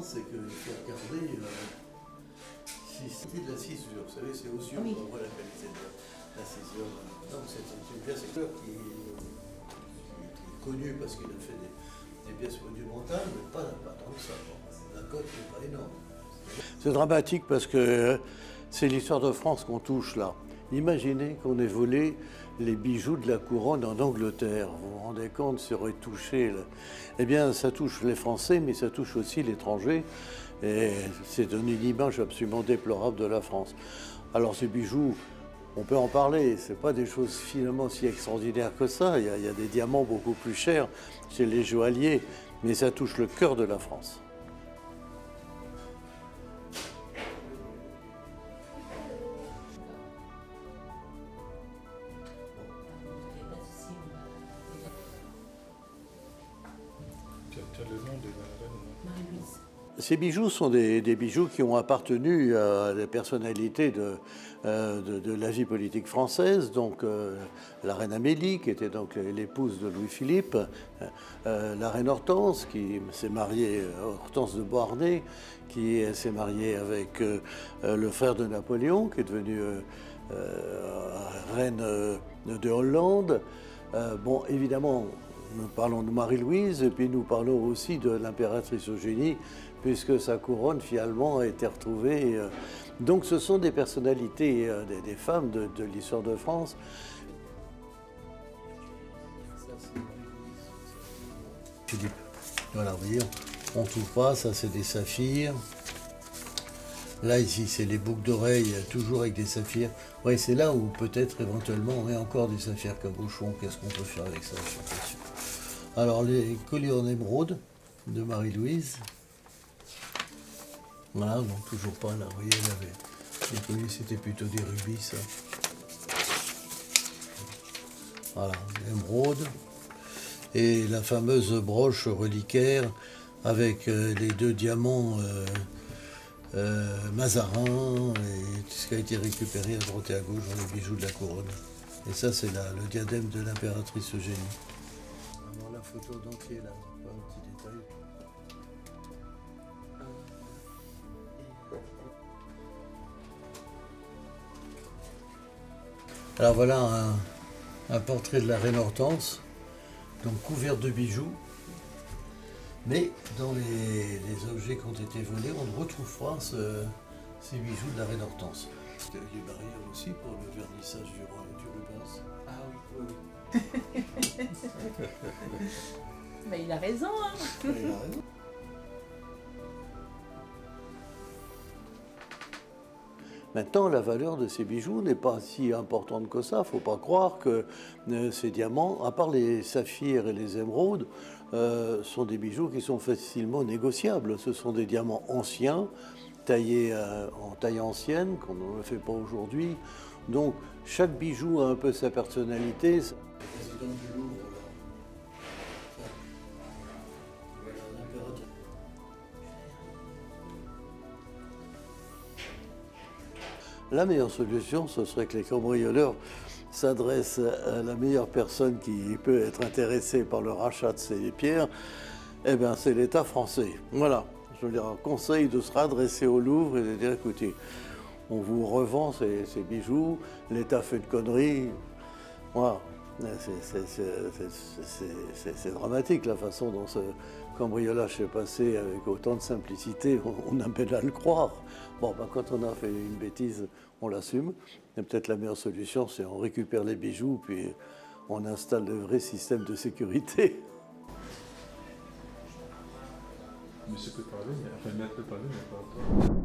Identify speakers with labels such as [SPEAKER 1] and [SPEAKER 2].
[SPEAKER 1] C'est qu'il faut regarder si c'était de la cisure. Vous savez, c'est aux yeux
[SPEAKER 2] Oui.
[SPEAKER 1] qu'on voit la qualité de la cisure. Donc c'est une pièce qui est connue parce qu'il a fait des pièces monumentales, mais pas tant que ça. La cote n'est pas énorme. C'est dramatique parce que c'est l'histoire de France qu'on touche là. Imaginez qu'on ait volé les bijoux de la couronne en Angleterre. Vous vous rendez compte, ça aurait touché. Là. Eh bien, ça touche les Français, mais ça touche aussi l'étranger. Et c'est donné une image absolument déplorable de la France. Alors ces bijoux, on peut en parler. C'est pas des choses finalement si extraordinaires que ça. Il y a des diamants beaucoup plus chers chez les joailliers, mais ça touche le cœur de la France.
[SPEAKER 3] Tu as le nom de la reine?
[SPEAKER 2] Marie-Louise.
[SPEAKER 1] Ces bijoux sont des bijoux qui ont appartenu à des personnalités de la vie politique française, donc la reine Amélie, qui était donc l'épouse de Louis-Philippe, la reine Hortense, qui s'est mariée, Hortense de Beauharnais, qui s'est mariée avec le frère de Napoléon, qui est devenu reine de Hollande. Bon, évidemment, nous parlons de Marie-Louise et puis nous parlons aussi de l'impératrice Eugénie, puisque sa couronne finalement a été retrouvée. Donc ce sont des personnalités, des femmes de l'histoire de France. Philippe, voilà, vous voyez, on ne trouve pas, ça c'est des saphirs. Là, ici, c'est les boucles d'oreilles, toujours avec des saphirs. Oui, c'est là où peut-être éventuellement on met encore des saphirs cabochons. Qu'est-ce qu'on peut faire avec ça? Je suis pas sûr. Alors, les colliers en émeraude de Marie-Louise. Voilà, donc toujours pas là. Vous voyez, elle avait. Les colliers, c'était plutôt des rubis, ça. Voilà, l'émeraude. Et la fameuse broche reliquaire avec les deux diamants. Mazarin et tout ce qui a été récupéré à droite et à gauche dans les bijoux de la couronne. Et ça, c'est le diadème de l'impératrice Eugénie. Alors la photo d'entier, là, pas un petit détail. Alors voilà un portrait de la reine Hortense, donc couvert de bijoux. Mais dans les objets qui ont été volés, on ne retrouve pas ces bijoux de la reine Hortense. Il y a des barrières aussi pour le vernissage du Rubens.
[SPEAKER 2] Ah oui, oui. Mais il a raison, hein.
[SPEAKER 1] Il a raison. Maintenant, la valeur de ces bijoux n'est pas si importante que ça. Il ne faut pas croire que ces diamants, à part les saphirs et les émeraudes, sont des bijoux qui sont facilement négociables. Ce sont des diamants anciens, taillés en taille ancienne, qu'on ne fait pas aujourd'hui. Donc, chaque bijou a un peu sa personnalité. Le président du Louvre, la meilleure solution, ce serait que les cambrioleurs s'adressent à la meilleure personne qui peut être intéressée par le rachat de ces pierres, eh bien c'est l'État français. Voilà, je veux dire, un conseil de se redresser au Louvre et de dire, écoutez, on vous revend ces bijoux, l'État fait une connerie. Voilà, c'est dramatique la façon dont ce cambriolage s'est passé avec autant de simplicité, on a peine à le croire. Bon, ben, quand on a fait une bêtise, on l'assume. Et peut-être la meilleure solution, c'est on récupère les bijoux, puis on installe de vrais systèmes de sécurité.
[SPEAKER 3] Monsieur peut parler, enfin le maître peut parler, mais pas toi.